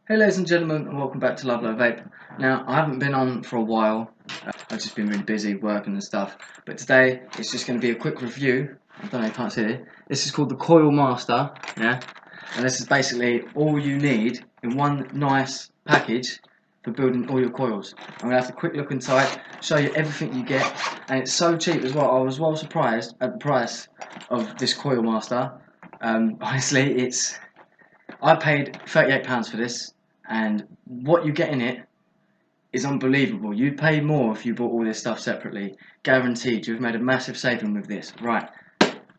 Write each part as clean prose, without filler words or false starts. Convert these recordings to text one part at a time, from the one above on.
Hey ladies and gentlemen, and welcome back to Love Low Vape. Now, I haven't been on for a while, I've just been really busy working and stuff, but today it's just going to be a quick review. I don't know, you can't see it. This is called the Coil Master, yeah? And this is basically all you need in one nice package for building all your coils. I'm going to have a quick look inside, show you everything you get, and it's so cheap as well. I was well surprised at the price of this Coil Master. Honestly, I paid £38 for this, and what you get in it is unbelievable. You'd pay more if you bought all this stuff separately. Guaranteed. You've made a massive saving with this. Right,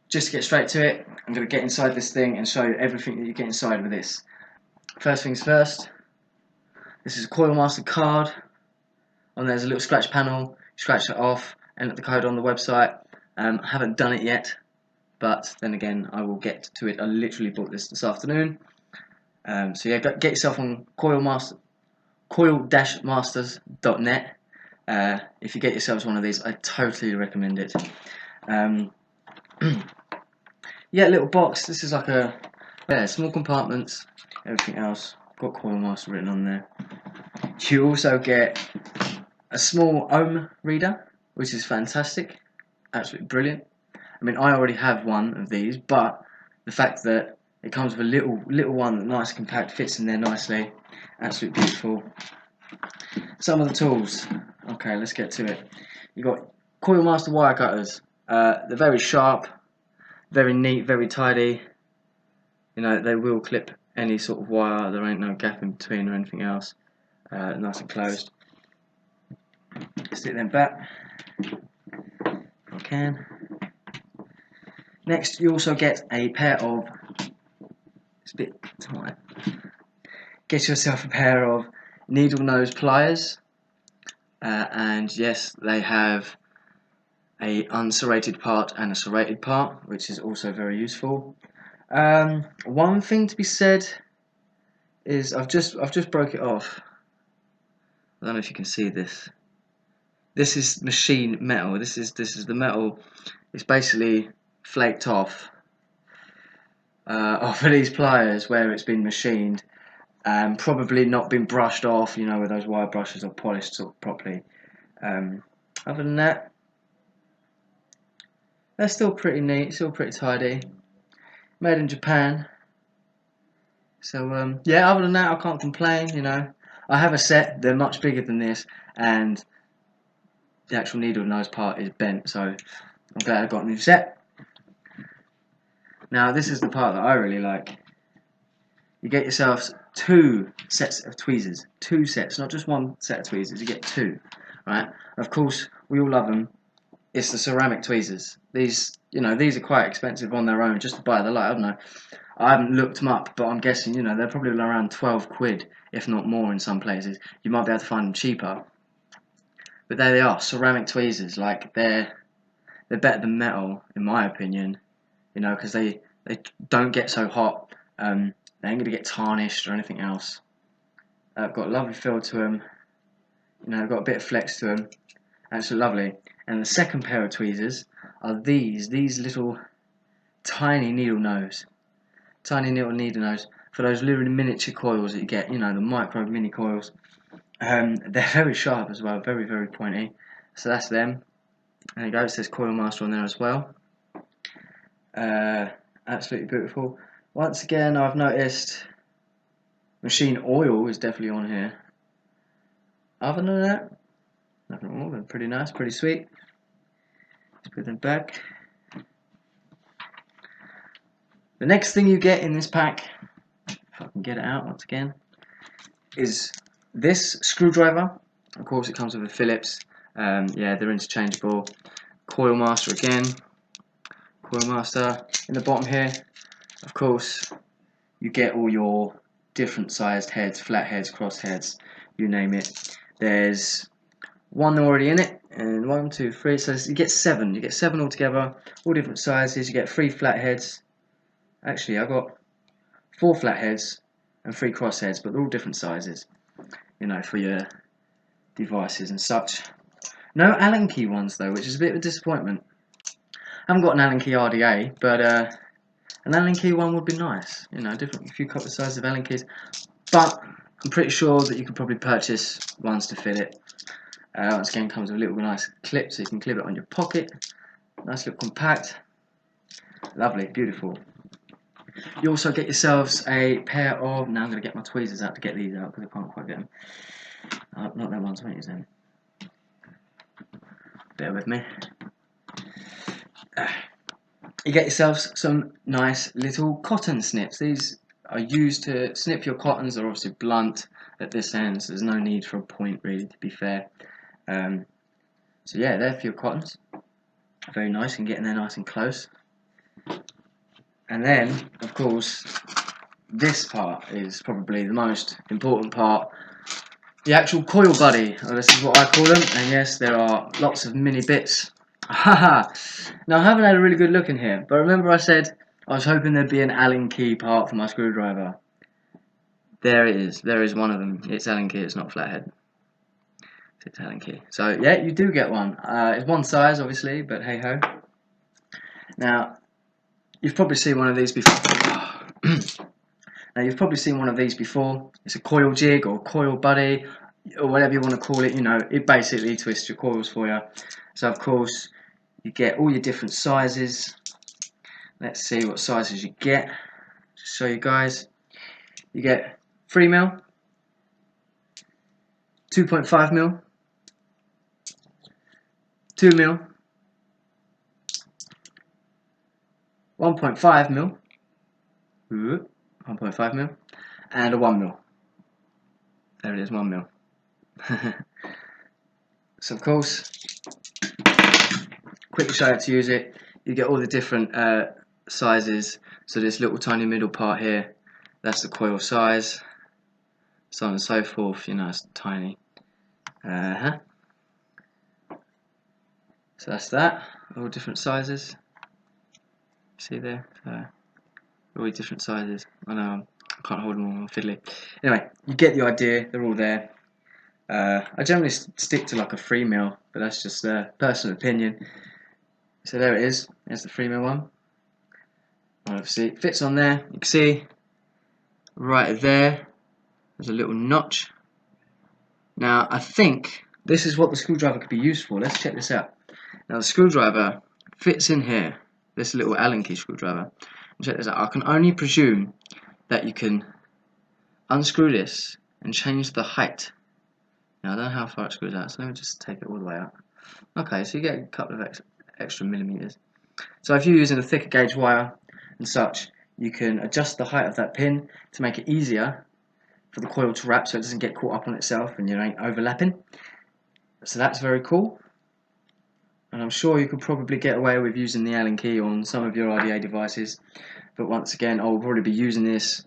just to get straight to it, I'm going to get inside this thing and show you everything that you get inside with this. First things first, this is a Coil Master card. On there's a little scratch panel. You scratch it off, enter the code on the website. I haven't done it yet, but then again, I will get to it. I literally bought this afternoon. So yeah, get yourself on coil-masters.net. If you get yourselves one of these, I totally recommend it. Yeah, little box. This is like small compartments, everything else. Got Coil Master written on there. You also get a small ohm reader, which is fantastic, absolutely brilliant. I mean, I already have one of these, but the fact that it comes with a little one that nice compact, fits in there nicely, absolutely beautiful. Some of the tools. Okay, let's get to it. You've got Coil Master wire cutters. They're very sharp, very neat, very tidy. You know, they will clip any sort of wire. There ain't no gap in between or anything else. Nice and closed. Stick them back if I can. Next, you also get a pair of. It's a bit tight. Get yourself a pair of needle nose pliers. And yes, they have a unserrated part and a serrated part, which is also very useful. One thing to be said is I've just broke it off. I don't know if you can see this. This is machine metal. This is the metal. It's basically flaked off of these pliers where it's been machined. Probably not been brushed off, you know, with those wire brushes, or polished sort of properly. Other than that, they're still pretty neat, still pretty tidy. Made in Japan. So yeah, other than that, I can't complain. You know, I have a set. They're much bigger than this, and the actual needle nose part is bent. So I'm glad I got a new set. Now this is the part that I really like. You get yourselves 2 sets of tweezers. 2 sets, not just 1 set of tweezers. You get 2, right? Of course, we all love them. It's the ceramic tweezers. These, you know, these are quite expensive on their own, just to buy the light. I don't know. I haven't looked them up, but I'm guessing, you know, they're probably around 12 quid, if not more in some places. You might be able to find them cheaper. But there they are, ceramic tweezers. Like, they're better than metal, in my opinion. You know, because they don't get so hot. They ain't going to get tarnished or anything else. Got a lovely feel to them. You know, got a bit of flex to them. Absolutely lovely. And the second pair of tweezers are these little tiny needle nose. Tiny little needle nose for those little miniature coils that you get, you know, the micro mini coils. They're very sharp as well, very, very pointy. So that's them. There you go, it says Coil Master on there as well. Absolutely beautiful. Once again, I've noticed machine oil is definitely on here. Other than that, nothing wrong. They're pretty nice, pretty sweet. Let's put them back. The next thing you get in this pack, if I can get it out once again, is this screwdriver. Of course, it comes with a Phillips. Yeah, they're interchangeable. Coil Master again. Coil Master. In the bottom here, of course, you get all your different sized heads, flat heads, cross heads, you name it. There's 1 already in it, and 1, 2, 3. So you get 7. You get 7 altogether, all different sizes. You get 3 flat heads. Actually, I got 4 flat heads and 3 cross heads, but they're all different sizes. You know, for your devices and such. No Allen key ones though, which is a bit of a disappointment. I haven't got an Allen key RDA, but an Allen key one would be nice. You know, a few couple of sizes of Allen keys. But I'm pretty sure that you could probably purchase ones to fit it. Once again, comes with a little nice clip so you can clip it on your pocket. Nice little compact. Lovely, beautiful. You also get yourselves a pair of... Now I'm going to get my tweezers out to get these out because I can't quite get them. Not that one's, won't use them. Bear with me. You get yourselves some nice little cotton snips. These are used to snip your cottons. They're obviously blunt at this end, so there's no need for a point really, to be fair. So yeah, they're for your cottons. Very nice, you can get in there nice and close. And then, of course, this part is probably the most important part. The actual coil buddy, or this is what I call them, and yes, there are lots of mini bits. Haha! Now I haven't had a really good look in here, but remember I said I was hoping there'd be an Allen key part for my screwdriver. There it is, there is one of them. It's Allen key, it's not flathead. It's Allen key. So yeah, you do get one. It's one size obviously, but hey ho. Now, you've probably seen one of these before. Now you've probably seen one of these before. It's a coil jig or coil buddy or whatever you want to call it. You know, it basically twists your coils for you. So of course you get all your different sizes. Let's see what sizes you get. Just show you guys. You get 3mm, 2.5mm, 2mm, 1.5mm, 1.5mm, and a 1mm. There it is, 1mm. So of course, quick show how to use it. You get all the different sizes. So this little tiny middle part here, that's the coil size. So on and so forth. You know, it's tiny. So that's that. All different sizes. See there? All different sizes. I know I can't hold them all. I'm fiddly. Anyway, you get the idea. They're all there. I generally stick to like a 3mm, but that's just personal opinion. So there it is. There's the 3mm one. Obviously, it fits on there. You can see right there. There's a little notch. Now, I think this is what the screwdriver could be used for. Let's check this out. Now, the screwdriver fits in here. This little Allen key screwdriver. Check this out. I can only presume that you can unscrew this and change the height. Now, I don't know how far it screws out, so let me just take it all the way out. Okay, so you get a couple of extra millimeters. So if you're using a thicker gauge wire and such, you can adjust the height of that pin to make it easier for the coil to wrap so it doesn't get caught up on itself and you ain't overlapping. So that's very cool. And I'm sure you could probably get away with using the Allen key on some of your RDA devices. But once again, I'll probably be using this.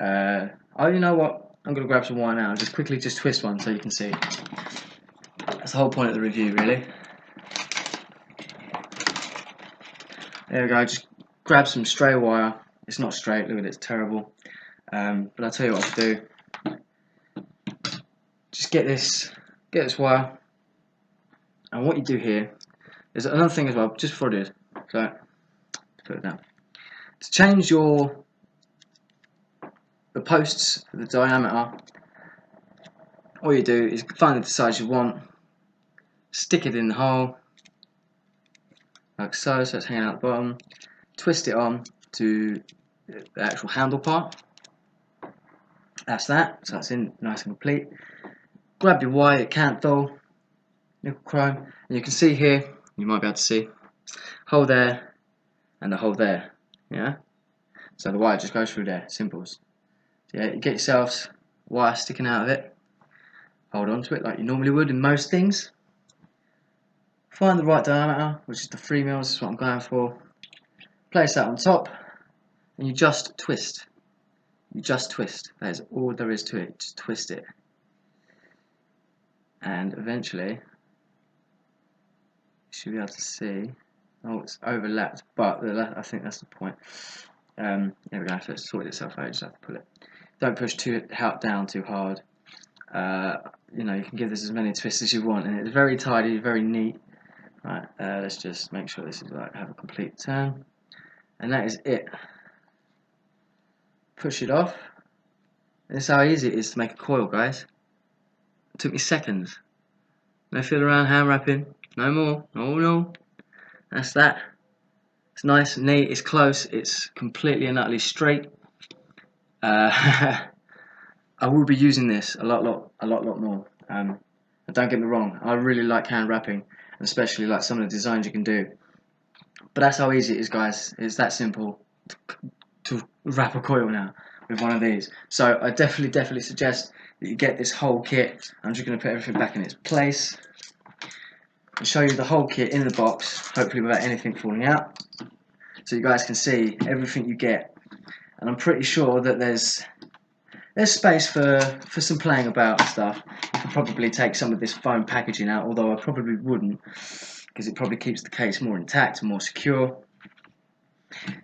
Oh, you know what? I'm going to grab some wire now. Just quickly twist one so you can see. That's the whole point of the review, really. There we go. Just grab some stray wire. It's not straight. Look at it. It's terrible. But I'll tell you what I'll do. Just get this wire. And what you do here is another thing as well. Just before I do this. So, put it down. To change the posts for the diameter, all you do is find the size you want, stick it in the hole, like so, so it's hanging out the bottom, twist it on to the actual handle part. That's that, so that's in nice and complete. Grab your wire, your canthal, nickel chrome, and you can see here, you might be able to see, hole there and a hole there, yeah? So the wire just goes through there, simples. So yeah, you get yourselves wire sticking out of it, hold on to it like you normally would in most things. Find the right diameter, which is the 3mm, is what I'm going for. Place that on top, and you just twist. You just twist. That is all there is to it. Just twist it. And eventually, you should be able to see. Oh, it's overlapped, but I think that's the point. There we go, so it's sorted itself out, you just have to pull it. Don't push down too hard. You know, you can give this as many twists as you want, and it's very tidy, very neat. Right, let's just make sure this is like have a complete turn, and that is it. Push it off, This is how easy it is to make a coil, guys. It took me seconds. No fiddle around hand wrapping. No more. Oh no. That's that. It's nice and neat. It's close. It's completely and utterly straight. I will be using this a lot more. And don't get me wrong, I really like hand wrapping, and especially like some of the designs you can do. But that's how easy it is, guys. It's that simple to wrap a coil now with one of these. So I definitely suggest that you get this whole kit. I'm just going to put everything back in its place and show you the whole kit in the box, hopefully without anything falling out, so you guys can see everything you get. And I'm pretty sure that there's space for some playing about and stuff. You could probably take some of this foam packaging out, although I probably wouldn't, because it probably keeps the case more intact and more secure.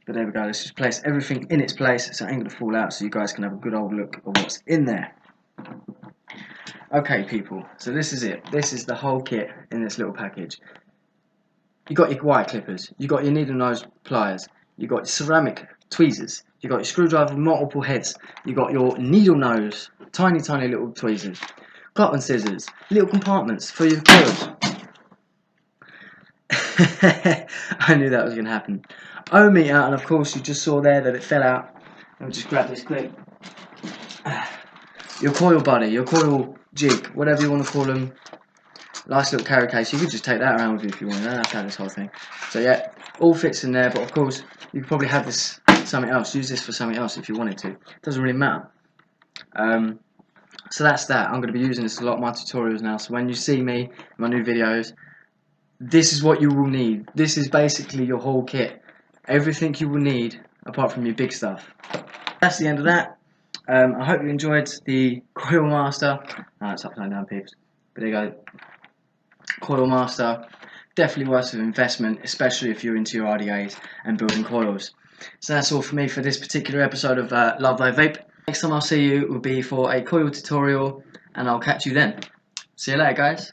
But there we go, let's just place everything in its place so it ain't going to fall out, so you guys can have a good old look at what's in there. Okay people, so this is it. This is the whole kit in this little package. You got your wire clippers, you got your needle nose pliers, you got your ceramic tweezers, you got your screwdriver with multiple heads, you got your needle nose, tiny little tweezers, cotton scissors, little compartments for your coils. I knew that was going to happen. Meter, and of course you just saw there that it fell out. Let me just grab this quick. Your coil buddy, your coil jig, whatever you want to call them. Nice little carry case. You could just take that around with you if you want. You don't have to have this whole thing. So yeah, all fits in there. But of course, you could probably have this something else. Use this for something else if you wanted to. It doesn't really matter. So that's that. I'm going to be using this a lot in my tutorials now. So when you see me in my new videos, this is what you will need. This is basically your whole kit. Everything you will need apart from your big stuff. That's the end of that. I hope you enjoyed the Coil Master. Oh, it's upside down, peeps. But there you go. Coil Master, definitely worth the investment, especially if you're into your RDAs and building coils. So that's all for me for this particular episode of Love Thy Vape. Next time I'll see you will be for a coil tutorial, and I'll catch you then. See you later, guys.